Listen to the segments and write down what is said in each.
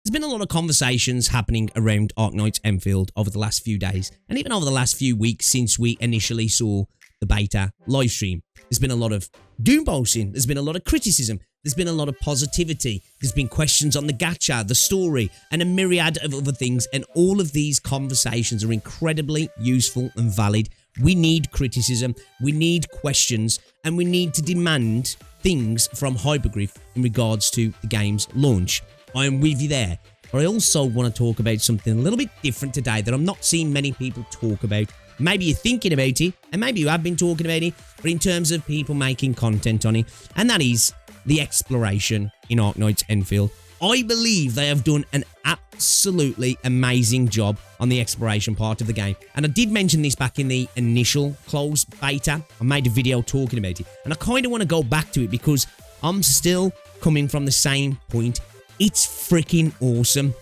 There's been a lot of conversations happening around Arknights Endfield over the last few days, and even over the last few weeks since we initially saw the beta livestream. There's been a lot of doom posting, there's been a lot of criticism, there's been a lot of positivity, there's been questions on the gacha, the story, and a myriad of other things, and all of these conversations are incredibly useful and valid. We need criticism, we need questions, and we need to demand things from Hypergryph in regards to the game's launch. I am with you there, but I also want to talk about something a little bit different today that I'm not seeing many people talk about. Maybe you're thinking about it, and maybe you have been talking about it, but in terms of people making content on it, and that is the exploration in Arknights Endfield. I believe they have done an absolutely amazing job on the exploration part of the game. And I did mention this back in the initial closed beta. I made a video talking about it. And I kind of want to go back to it because I'm still coming from the same point. It's freaking awesome.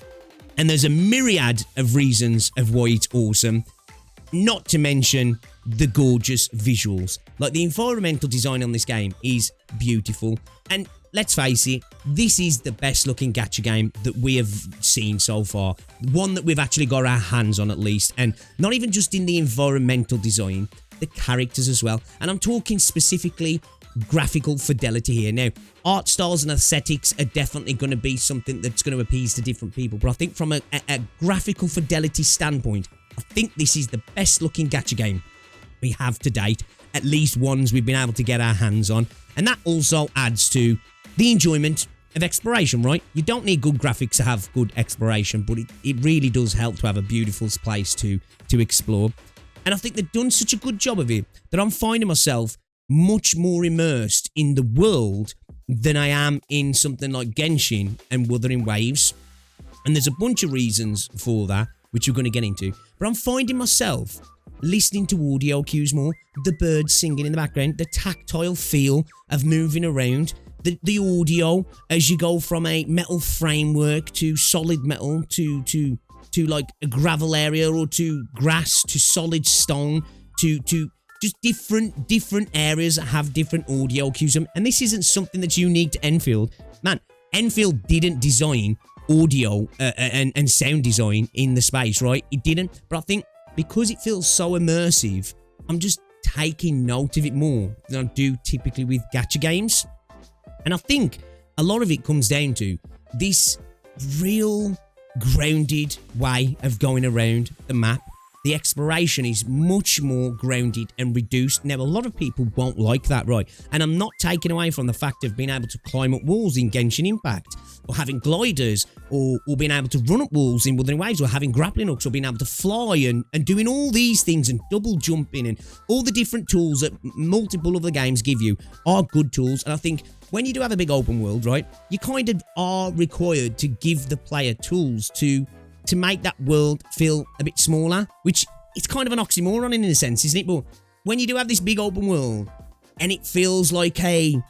And there's a myriad of reasons of why it's awesome. Not to mention the gorgeous visuals. Like, the environmental design on this game is beautiful. And let's face it, this is the best looking gacha game that we have seen so far. One that we've actually got our hands on, at least. And not even just in the environmental design, the characters as well. And I'm talking specifically graphical fidelity here. Now, art styles and aesthetics are definitely going to be something that's going to appease to different people. But I think from a graphical fidelity standpoint, I think this is the best looking gacha game we have to date. At least ones we've been able to get our hands on. And that also adds to the enjoyment of exploration, right? You don't need good graphics to have good exploration, but it really does help to have a beautiful place to explore. And I think they've done such a good job of it that I'm finding myself much more immersed in the world than I am in something like Genshin and Wuthering Waves. And there's a bunch of reasons for that, which we're going to get into. But I'm finding myself listening to audio cues more, the birds singing in the background, the tactile feel of moving around, the audio as you go from a metal framework to solid metal to like a gravel area, or to grass to solid stone to just different areas that have different audio cues. And this isn't something that's unique to Endfield. Man, Endfield didn't design audio and sound design in the space, right? It didn't. But I think because it feels so immersive, I'm just taking note of it more than I do typically with gacha games. And I think a lot of it comes down to this real grounded way of going around the map. The exploration is much more grounded and reduced. Now, a lot of people won't like that, right? And I'm not taking away from the fact of being able to climb up walls in Genshin Impact, or having gliders, or being able to run up walls in Wuthering Waves, or having grappling hooks, or being able to fly, and doing all these things, and double jumping, and all the different tools that multiple of the games give you are good tools. And I think when you do have a big open world, right, you kind of are required to give the player tools to make that world feel a bit smaller, which it's kind of an oxymoron in a sense, isn't it? But when you do have this big open world and it feels like a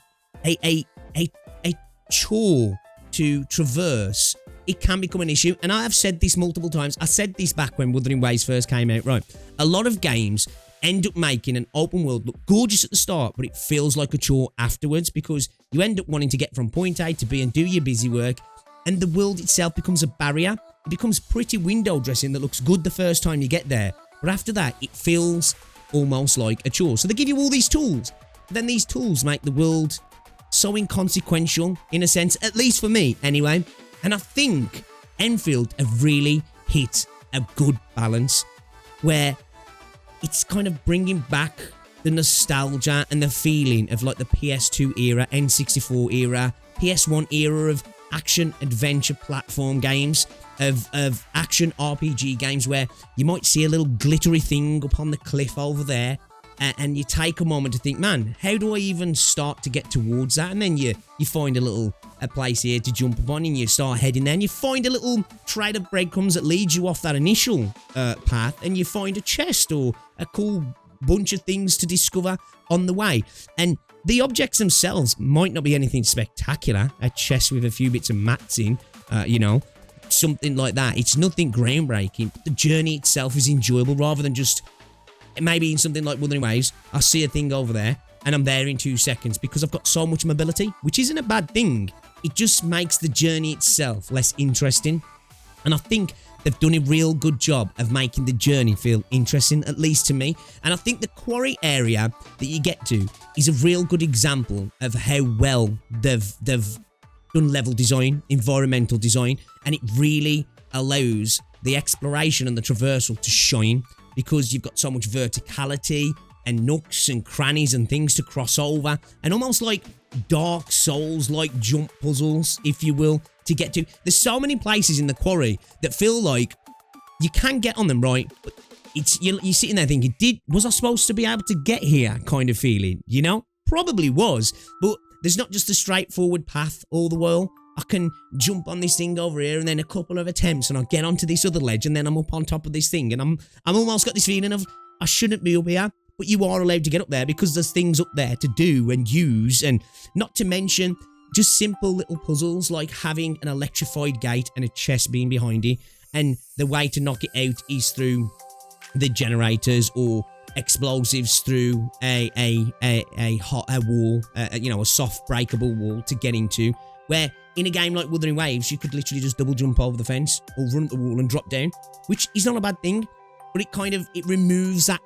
chore to traverse, it can become an issue. And I have said this multiple times. I said this back when Wuthering Waves first came out, right? A lot of games end up making an open world look gorgeous at the start, but it feels like a chore afterwards, because you end up wanting to get from point A to B and do your busy work, and the world itself becomes a barrier. It becomes pretty window dressing that looks good the first time you get there, but after that, it feels almost like a chore. So they give you all these tools, but then these tools make the world so inconsequential, in a sense, at least for me, anyway. And I think Endfield have really hit a good balance, where it's kind of bringing back the nostalgia and the feeling of like the PS2 era, N64 era, PS1 era of action-adventure platform games, of action RPG games where you might see a little glittery thing up on the cliff over there, and you take a moment to think, man, how do I even start to get towards that? And then you find a place here to jump upon, and you start heading there, and you find a little trail of breadcrumbs that leads you off that initial path, and you find a chest or a cool bunch of things to discover on the way. And the objects themselves might not be anything spectacular, a chest with a few bits of mats in, something like that. It's nothing groundbreaking, but the journey itself is enjoyable, rather than just, maybe in something like Wuthering Waves, I see a thing over there, and I'm there in 2 seconds, because I've got so much mobility, which isn't a bad thing. it just makes the journey itself less interesting. And I think they've done a real good job of making the journey feel interesting, at least to me. And I think the quarry area that you get to is a real good example of how well they've done level design, environmental design, and it really allows the exploration and the traversal to shine, because you've got so much verticality and nooks and crannies and things to cross over, and almost like Dark Souls-like jump puzzles, if you will, to get to. There's so many places in the quarry that feel like you can get on them, right? But it's you're sitting there thinking, was I supposed to be able to get here kind of feeling, you know? Probably was, but there's not just a straightforward path all the while. I can jump on this thing over here, and then a couple of attempts, and I'll get onto this other ledge, and then I'm up on top of this thing, and I'm almost got this feeling of I shouldn't be up here, but you are allowed to get up there because there's things up there to do and use, and not to mention just simple little puzzles like having an electrified gate and a chest beam behind it, and the way to knock it out is through the generators or explosives through a wall, you know, a soft breakable wall to get into, where in a game like Wuthering Waves, you could literally just double jump over the fence or run up the wall and drop down, which is not a bad thing, but it removes that,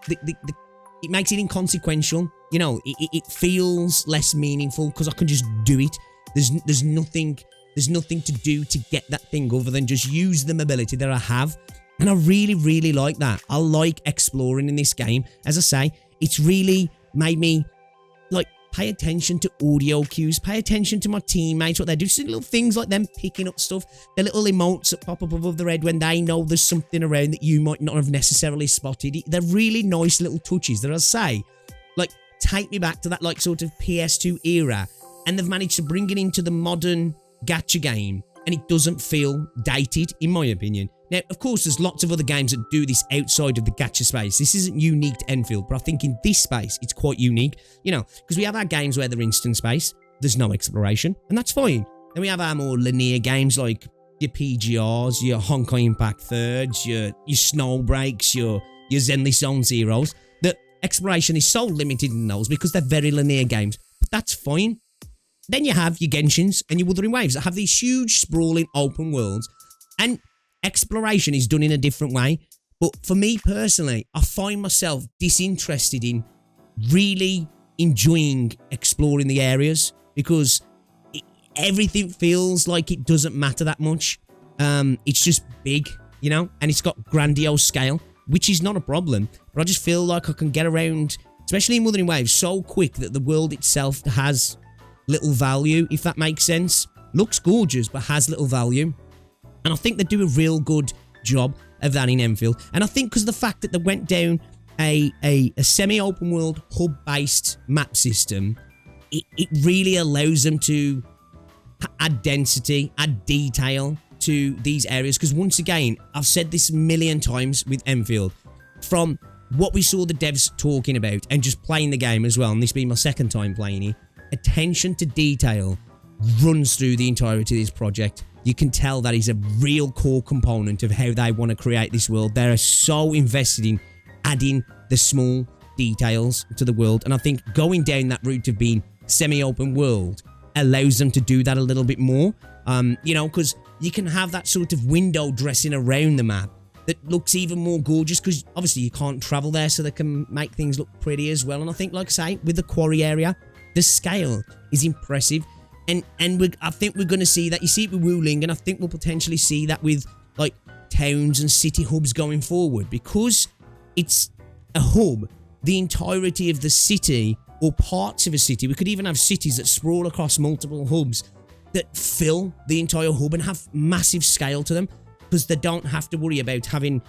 it makes it inconsequential, you know, it feels less meaningful because I can just do it. There's nothing to do to get that thing other than just use the mobility that I have. And I really, really like that. I like exploring in this game. As I say, it's really made me like pay attention to audio cues, pay attention to my teammates, what they do. Just little things like them picking up stuff, the little emotes that pop up above their head when they know there's something around that you might not have necessarily spotted. They're really nice little touches that I say, like, take me back to that like sort of PS2 era, and they've managed to bring it into the modern gacha game, and it doesn't feel dated, in my opinion. Now, of course, there's lots of other games that do this outside of the gacha space. This isn't unique to Enfield, but I think in this space, it's quite unique. You know, because we have our games where they're instant space, there's no exploration, and that's fine. Then we have our more linear games like your PGRs, your Honkai Impact Thirds, your Snow Breaks, your Zenless Zone Zeros. The exploration is so limited in those because they're very linear games, but that's fine. Then you have your Genshins and your Wuthering Waves that have these huge, sprawling open worlds, and exploration is done in a different way. But for me personally, I find myself disinterested in really enjoying exploring the areas because everything feels like it doesn't matter that much. It's just big, you know, and it's got grandiose scale, which is not a problem. But I just feel like I can get around, especially in Wuthering Waves, so quick that the world itself has little value, if that makes sense. Looks gorgeous, but has little value. And I think they do a real good job of that in Enfield. And I think because of the fact that they went down a semi-open world hub-based map system, it really allows them to add density, add detail to these areas. Because once again, I've said this a million times with Enfield, from what we saw the devs talking about and just playing the game as well, and this being my second time playing it, attention to detail runs through the entirety of this project. You can tell that is a real core component of how they want to create this world. They're so invested in adding the small details to the world, and I think going down that route of being semi-open world allows them to do that a little bit more. You know, because you can have that sort of window dressing around the map that looks even more gorgeous, because obviously you can't travel there, so they can make things look pretty as well. And I think, like I say, with the quarry area, the scale is impressive. And I think we're going to see that. You see it with Wuling, and I think we'll potentially see that with like towns and city hubs going forward, because it's a hub. The entirety of the city, or parts of a city, we could even have cities that sprawl across multiple hubs that fill the entire hub and have massive scale to them, because they don't have to worry about having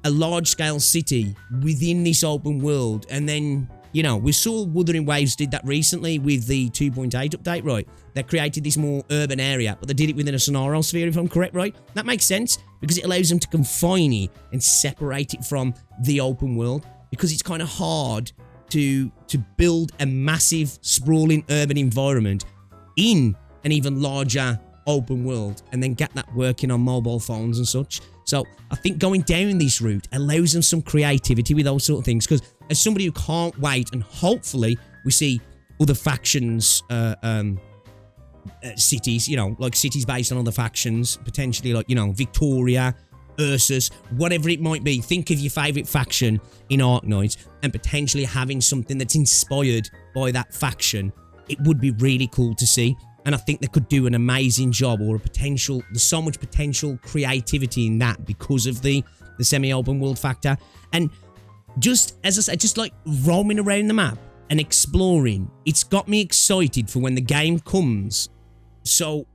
a large scale city within this open world. And then, you know, we saw Wuthering Waves did that recently with the 2.8 update, right? They created this more urban area, but they did it within a scenario sphere, if I'm correct, right? That makes sense, because it allows them to confine it and separate it from the open world, because it's kind of hard to build a massive, sprawling urban environment in an even larger open world and then get that working on mobile phones and such. So I think going down this route allows them some creativity with those sort of things, because as somebody who can't wait, and hopefully we see other factions cities, you know, like cities based on other factions, potentially like, you know, Victoria, Ursus, whatever it might be. Think of your favourite faction in Arknights and potentially having something that's inspired by that faction. It would be really cool to see. And I think they could do an amazing job, or there's so much potential creativity in that because of the semi-open world factor. And just, as I said, just like roaming around the map and exploring, it's got me excited for when the game comes. So,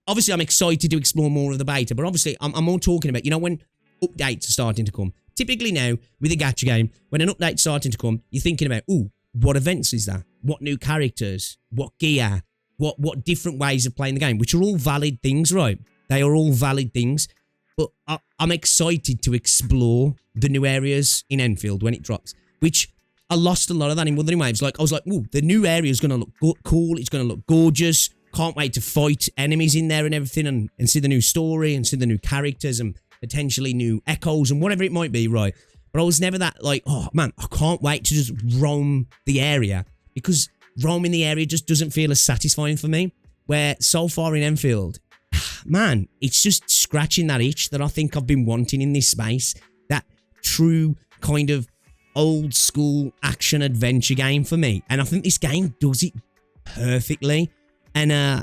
obviously I'm excited to explore more of the beta, but obviously I'm more talking about, you know, when updates are starting to come. Typically now, with a gacha game, when an update's starting to come, you're thinking about, ooh, what events is that? What new characters? What gear? What different ways of playing the game? Which are all valid things, right? They are all valid things. But I'm excited to explore the new areas in Enfield when it drops. Which, I lost a lot of that in Wuthering Waves. Like, I was like, ooh, the new area is going to look cool. It's going to look gorgeous. Can't wait to fight enemies in there and everything, and see the new story and see the new characters and potentially new echoes and whatever it might be, right? But I was never that like, oh man, I can't wait to just roam the area, because roaming the area just doesn't feel as satisfying for me. Where so far in Enfield, man, it's just scratching that itch that I think I've been wanting in this space. That true kind of old school action adventure game for me. And I think this game does it perfectly. And I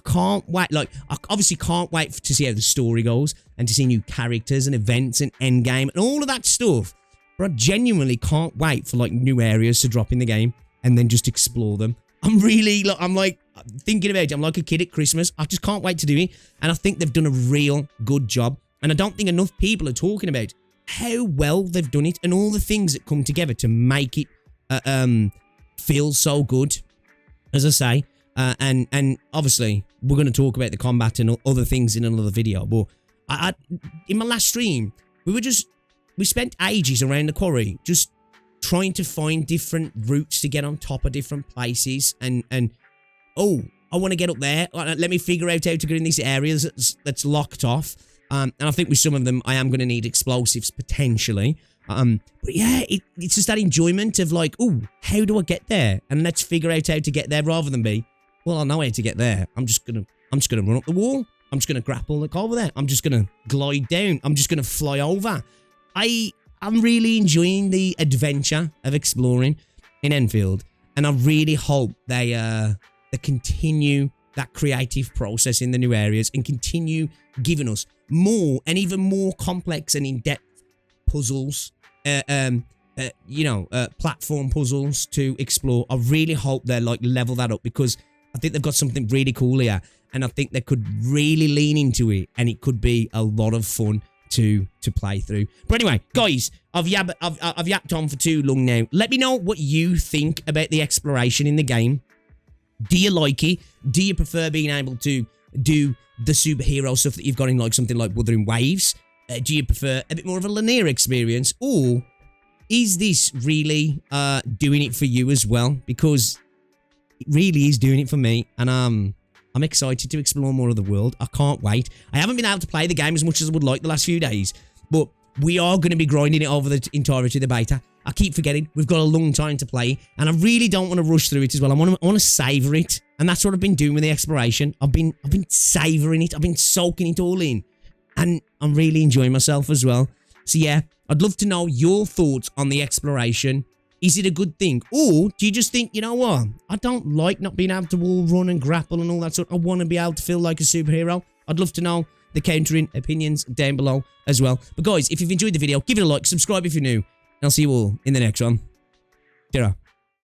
can't wait. Like, I obviously can't wait to see how the story goes and to see new characters and events and endgame and all of that stuff. But I genuinely can't wait for like new areas to drop in the game and then just explore them. I'm like thinking about it. I'm like a kid at Christmas. I just can't wait to do it. And I think they've done a real good job. And I don't think enough people are talking about how well they've done it and all the things that come together to make it feel so good. As I say. And obviously, we're going to talk about the combat and other things in another video. But in my last stream, we spent ages around the quarry, just trying to find different routes to get on top of different places. And oh, I want to get up there. Let me figure out how to get in these areas that's locked off. And I think with some of them, I am going to need explosives potentially. But yeah, it's just that enjoyment of like, oh, how do I get there? And let's figure out how to get there rather than be, well, I know how to get there. I'm just gonna run up the wall. I'm just gonna grapple like over there. I'm just gonna glide down. I'm just gonna fly over. I'm really enjoying the adventure of exploring in Enfield, and I really hope they continue that creative process in the new areas and continue giving us more and even more complex and in-depth puzzles. Platform puzzles to explore. I really hope they like level that up, because I think they've got something really cool here, and I think they could really lean into it, and it could be a lot of fun to play through. But anyway, guys, I've yapped on for too long now. Let me know what you think about the exploration in the game. Do you like it? Do you prefer being able to do the superhero stuff that you've got in like something like Wuthering Waves? Do you prefer a bit more of a linear experience, or is this really doing it for you as well? Because it really is doing it for me, and I'm excited to explore more of the world. I can't wait. I haven't been able to play the game as much as I would like the last few days, but we are going to be grinding it over the entirety of the beta. I keep forgetting we've got a long time to play, and I really don't want to rush through it as well. I want to savor it, and that's what I've been doing with the exploration. I've been savoring it. I've been soaking it all in, and I'm really enjoying myself as well. So yeah, I'd love to know your thoughts on the exploration. Is it a good thing? Or do you just think, you know what, I don't like not being able to wall run and grapple and all that sort. I want to be able to feel like a superhero. I'd love to know the countering opinions down below as well. But guys, if you've enjoyed the video, give it a like, subscribe if you're new, and I'll see you all in the next one. Ta-ra.